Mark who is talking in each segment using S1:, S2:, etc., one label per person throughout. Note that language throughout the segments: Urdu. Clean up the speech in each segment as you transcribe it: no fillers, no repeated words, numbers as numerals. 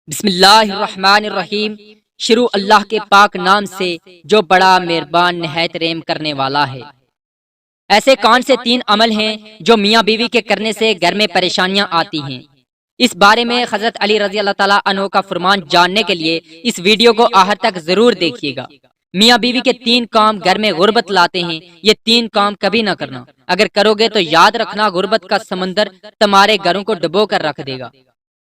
S1: بسم اللہ الرحمن الرحیم۔ شروع اللہ کے پاک نام سے جو بڑا مہربان نہایت رحم کرنے والا ہے۔ ایسے کون سے تین عمل ہیں جو میاں بیوی کے کرنے سے گھر میں پریشانیاں آتی ہیں؟ اس بارے میں حضرت علی رضی اللہ تعالیٰ عنہ کا فرمان جاننے کے لیے اس ویڈیو کو آخر تک ضرور دیکھیے گا۔ میاں بیوی کے تین کام گھر میں غربت لاتے ہیں، یہ تین کام کبھی نہ کرنا۔ اگر کرو گے تو یاد رکھنا غربت کا سمندر تمہارے گھروں کو ڈبو کر رکھ دے گا۔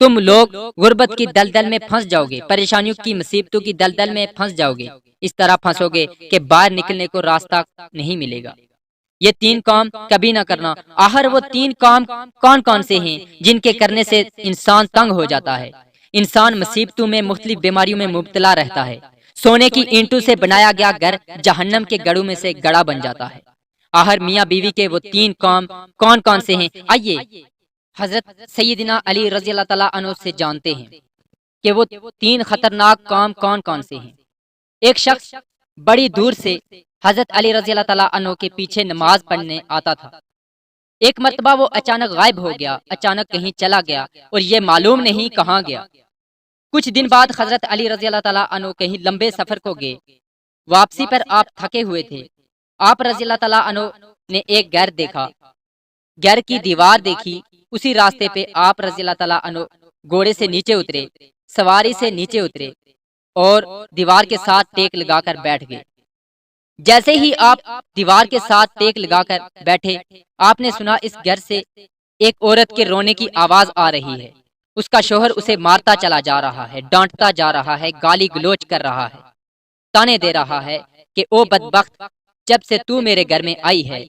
S1: تم لوگ غربت کی دلدل میں پھنس جاؤ گے، پریشانیوں کی مصیبتوں کی دلدل میں پھنس جاؤ گے، اس طرح پھنسو گے کہ باہر نکلنے کو راستہ نہیں ملے گا۔ یہ تین کام کبھی نہ کرنا۔ آخر وہ تین کام کون کون سے ہیں جن کے کرنے سے انسان تنگ ہو جاتا ہے؟ انسان مصیبتوں میں، مختلف بیماریوں میں مبتلا رہتا ہے۔ سونے کی اینٹوں سے بنایا گیا گھر جہنم کے گڑھوں میں سے گڑھا بن جاتا ہے۔ آخر میاں بیوی کے وہ تین کام کون کون سے ہیں؟ آئیے حضرت سیدنا علی رضی اللہ تعالیٰ عنہ سے جانتے ہیں کہ وہ تین خطرناک کام کون کون سے ہیں۔ ایک شخص بڑی دور سے حضرت علی رضی اللہ تعالیٰ عنہ کے پیچھے نماز پڑھنے آتا تھا۔ ایک مرتبہ وہ اچانک غائب ہو گیا، اچانک کہیں چلا گیا اور یہ معلوم نہیں کہاں گیا۔ کچھ دن بعد حضرت علی رضی اللہ تعالیٰ عنہ کہیں لمبے سفر کو گئے۔ واپسی پر آپ تھکے ہوئے تھے۔ آپ رضی اللہ تعالیٰ عنہ نے ایک گھر دیکھا، گھر کی دیوار دیکھی۔ اسی راستے پہ آپ رضی اللہ تعالیٰ عنہ گھوڑے سے نیچے اترے، سواری سے نیچے اترے اور دیوار کے ساتھ ٹیک لگا کر بیٹھ گئے۔ جیسے ہی آپ دیوار کے ساتھ ٹیک لگا کر بیٹھے، آپ نے سنا اس گھر سے ایک عورت کے رونے کی آواز آ رہی ہے۔ اس کا شوہر اسے مارتا چلا جا رہا ہے، ڈانٹتا جا رہا ہے، گالی گلوچ کر رہا ہے، تانے دے رہا ہے کہ او بدبخت، جب سے تو میرے گھر میں آئی ہے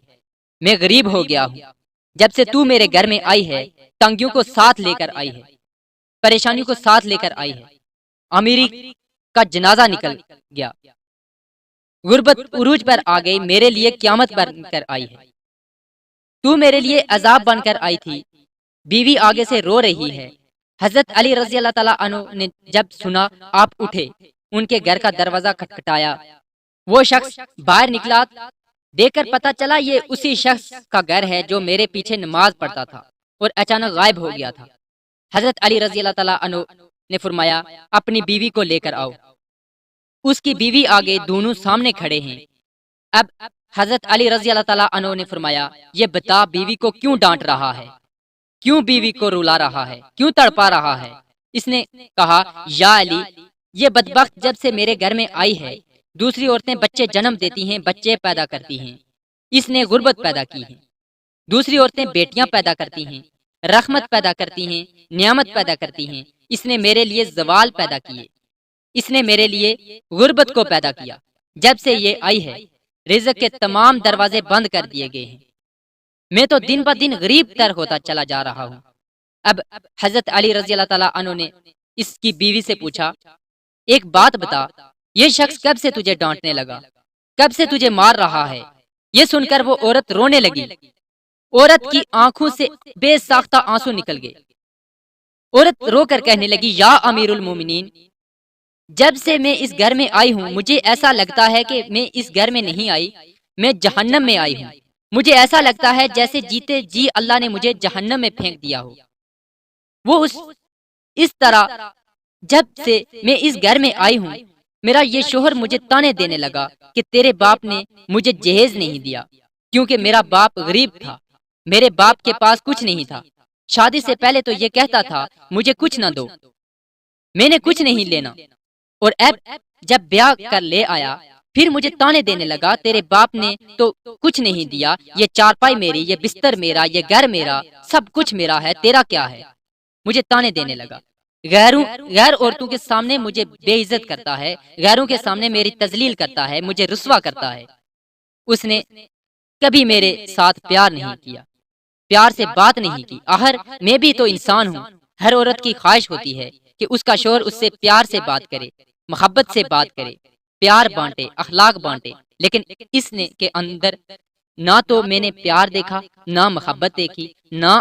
S1: میں غریب ہو گیا ہوں۔ جب سے تو میرے گھر میں آئی ہے تنگیوں کو ساتھ لے کر آئی ہے، پریشانیوں کو ساتھ لے کر آئی ہے، امیری کا جنازہ نکل گیا، غربت عروج پر آ گئی، میرے لیے قیامت بن کر آئی ہے، تو میرے لیے عذاب بن کر آئی تھی۔ بیوی آگے سے رو رہی ہے۔ حضرت علی رضی اللہ تعالیٰ عنہ نے جب سنا، آپ اٹھے، ان کے گھر کا دروازہ کھٹکھٹایا۔ وہ شخص باہر نکلا، دیکھ کر پتا چلا یہ اسی شخص کا گھر ہے جو میرے پیچھے نماز پڑھتا تھا اور اچانک غائب ہو گیا تھا۔ حضرت علی رضی اللہ تعالیٰ عنہ نے فرمایا، اپنی بیوی کو لے کر آؤ۔ اس کی بیوی آگے، دونوں سامنے کھڑے ہیں۔ اب حضرت علی رضی اللہ تعالیٰ عنہ نے فرمایا، یہ بتا بیوی کو کیوں ڈانٹ رہا ہے، کیوں بیوی کو رلا رہا ہے، کیوں تڑپا رہا ہے؟ اس نے کہا، یا علی، یہ بدبخت جب سے میرے گھر میں آئی ہے دوسری عورتیں بچے جنم دیتی ہیں، بچے پیدا کرتی ہیں، اس نے غربت پیدا کی ہے۔ دوسری عورتیں بیٹیاں پیدا کرتی ہیں، رحمت پیدا کرتی ہیں، نعمت پیدا کرتی ہیں، اس نے میرے لیے زوال پیدا کیے، اس نے میرے لیے غربت کو پیدا کیا۔ جب سے یہ آئی ہے رزق کے تمام دروازے بند کر دیے گئے ہیں، میں تو دن بہ دن غریب تر ہوتا چلا جا رہا ہوں۔ اب حضرت علی رضی اللہ تعالیٰ عنہ نے اس کی بیوی سے پوچھا، ایک بات بتا، یہ شخص کب سے تجھے ڈانٹنے لگا، کب سے تجھے مار رہا ہے؟ یہ سن کر وہ عورت رونے لگی۔ عورت کی آنکھوں سے بے ساختہ آنسو نکل گئے۔ عورت رو کر کہنے لگی، یا امیر المومنین، جب سے میں اس گھر میں آئی ہوں مجھے ایسا لگتا ہے کہ میں اس گھر میں نہیں آئی، میں جہنم میں آئی ہوں۔ مجھے ایسا لگتا ہے جیسے جیتے جی اللہ نے مجھے جہنم میں پھینک دیا ہو۔ وہ اس طرح جب سے میں اس گھر میں آئی ہوں میرا یہ شوہر مجھے تانے دینے لگا کہ تیرے باپ نے مجھے جہیز نہیں دیا، کیونکہ میرا باپ غریب تھا، میرے باپ کے پاس کچھ نہیں تھا۔ شادی سے پہلے تو یہ کہتا تھا مجھے کچھ نہ دو، میں نے کچھ نہیں لینا، اور اب جب بیاہ کر لے آیا پھر مجھے تانے دینے لگا، تیرے باپ نے تو کچھ نہیں دیا، یہ چارپائی میری، یہ بستر میرا، یہ گھر میرا، سب کچھ میرا ہے، تیرا کیا ہے؟ مجھے تانے دینے لگا، غیر عورتوں کے سامنے مجھے بے عزت کرتا ہے، غیروں کے سامنے میری تذلیل کرتا ہے، مجھے رسوا کرتا ہے۔ اس نے کبھی میرے ساتھ پیار نہیں کیا، پیار سے بات نہیں کی۔ آخر میں بھی تو انسان ہوں، ہر عورت کی خواہش ہوتی ہے کہ اس کا شوہر اس سے پیار سے بات کرے، محبت سے بات کرے، پیار بانٹے، اخلاق بانٹے، لیکن اس نے کے اندر نہ تو میں نے پیار دیکھا، نہ محبت دیکھی، نہ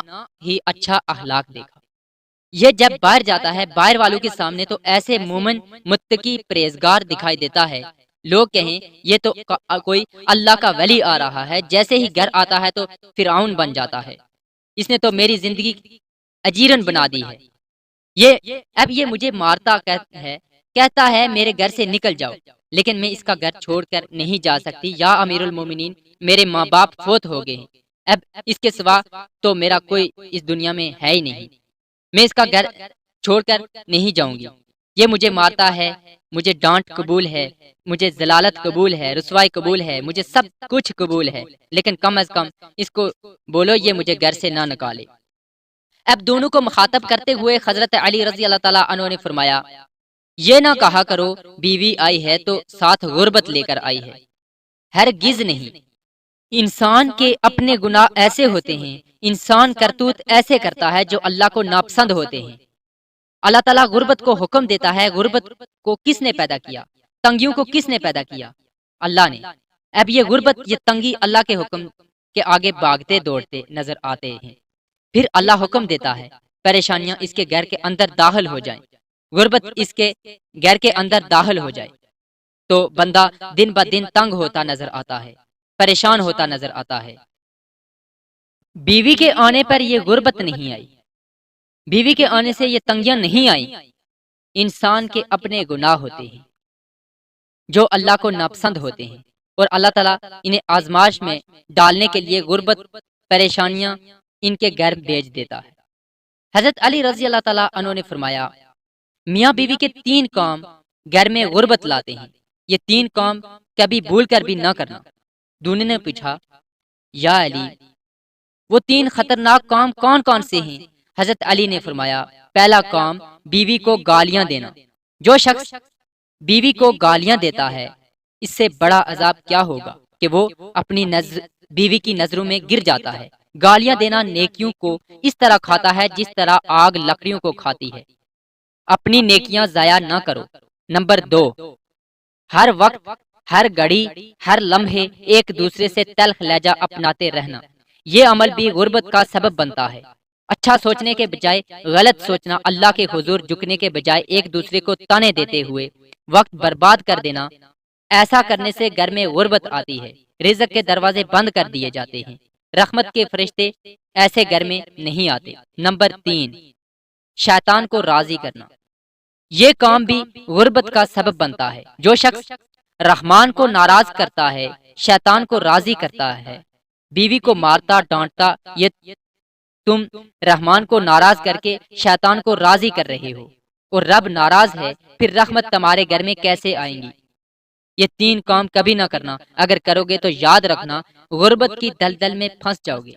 S1: ہی اچھا اخلاق دیکھا۔ یہ جب باہر جاتا ہے باہر والوں کے سامنے تو ایسے مومن، متقی، پرہیزگار دکھائی دیتا ہے، لوگ کہیں یہ تو کوئی اللہ کا ولی آ رہا ہے، جیسے ہی گھر آتا ہے تو فرعون بن جاتا ہے، اس نے تو میری زندگی اجیرن بنا دی ہے۔ اب یہ مجھے مارتا کہتا ہے میرے گھر سے نکل جاؤ، لیکن میں اس کا گھر چھوڑ کر نہیں جا سکتی۔ یا امیر المومنین، میرے ماں باپ فوت ہو گئے ہیں، اب اس کے سوا تو میرا کوئی اس دنیا میں ہے ہی نہیں، میں اس کا گھر چھوڑ کر نہیں جاؤں گی۔ یہ مجھے مارتا ہے، مجھے ڈانٹ قبول ہے، مجھے ذلالت قبول ہے، رسوائی قبول ہے، مجھے سب کچھ قبول ہے، لیکن کم از کم اس کو بولو یہ مجھے گھر سے نہ نکالے۔ اب دونوں کو مخاطب کرتے ہوئے حضرت علی رضی اللہ تعالیٰ عنہ نے فرمایا، یہ نہ کہا کرو بیوی آئی ہے تو ساتھ غربت لے کر آئی ہے، ہرگز نہیں۔ انسان کے اپنے گناہ ایسے ہوتے ہیں، انسان کرتوت ایسے کرتا ہے جو اللہ کو ناپسند ہوتے ہیں۔ اللہ تعالیٰ غربت کو حکم دیتا ہے۔ غربت کو کس نے پیدا کیا؟ تنگیوں کو کس نے پیدا کیا؟ اللہ نے۔ اب یہ غربت، یہ تنگی اللہ کے حکم کے آگے بھاگتے دوڑتے نظر آتے ہیں، پھر اللہ حکم دیتا ہے پریشانیاں اس کے گھر کے اندر داخل ہو جائیں، غربت اس کے گھر کے اندر داخل ہو جائے تو بندہ دن بہ دن تنگ ہوتا نظر آتا ہے، پریشان ہوتا نظر آتا ہے۔ بیوی کے آنے پر یہ غربت نہیں آئی، بیوی کے آنے سے یہ تنگیاں نہیں آئیں، انسان کے اپنے گناہ ہوتے ہیں جو اللہ کو ناپسند ہوتے ہیں، اور اللہ تعالیٰ انہیں آزمائش میں ڈالنے کے لیے غربت، پریشانیاں ان کے گھر بھیج دیتا ہے۔ حضرت علی رضی اللہ تعالیٰ عنہ نے فرمایا، میاں بیوی کے 3 کام گھر میں غربت لاتے ہیں، یہ 3 کام کبھی بھول کر بھی نہ کرنا۔ دونوں نے پوچھا، یا علی وہ 3 خطرناک کام کون کون سے ہیں؟ حضرت علی نے فرمایا، پہلا کام بیوی کو گالیاں دینا۔ جو شخص بیوی کو گالیاں دیتا ہے، اس سے بڑا عذاب کیا ہوگا کہ وہ اپنی بیوی کی نظروں میں گر جاتا ہے۔ گالیاں دینا نیکیوں کو اس طرح کھاتا ہے جس طرح آگ لکڑیوں کو کھاتی ہے۔ اپنی نیکیاں ضائع نہ کرو۔ نمبر 2، ہر وقت، ہر گھڑی، ہر لمحے ایک دوسرے سے تلخ لہجہ اپناتے رہنا، یہ عمل بھی غربت کا سبب بنتا ہے۔ اچھا سوچنے کے بجائے غلط سوچنا، اللہ کے حضور جھکنے کے بجائے ایک دوسرے کو تانے دیتے ہوئے وقت برباد کر دینا، ایسا کرنے سے گھر میں غربت آتی ہے، رزق کے دروازے بند کر دیے جاتے ہیں، رحمت کے فرشتے ایسے گھر میں نہیں آتے۔ نمبر 3، شیطان کو راضی کرنا، یہ کام بھی غربت کا سبب بنتا ہے۔ جو شخص رحمان کو ناراض کرتا ہے، شیطان کو راضی کرتا ہے، بیوی کو مارتا ڈانٹتا، یہ تم رحمان کو ناراض کر کے شیطان کو راضی کر رہے ہو، اور رب ناراض ہے، پھر رحمت تمہارے گھر میں کیسے آئیں گی؟ یہ 3 کام کبھی نہ کرنا، اگر کرو گے تو یاد رکھنا غربت کی دلدل میں پھنس جاؤ گے۔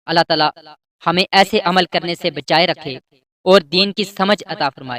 S1: اللہ تعالیٰ ہمیں ایسے عمل کرنے سے بچائے رکھے اور دین کی سمجھ عطا فرمائے۔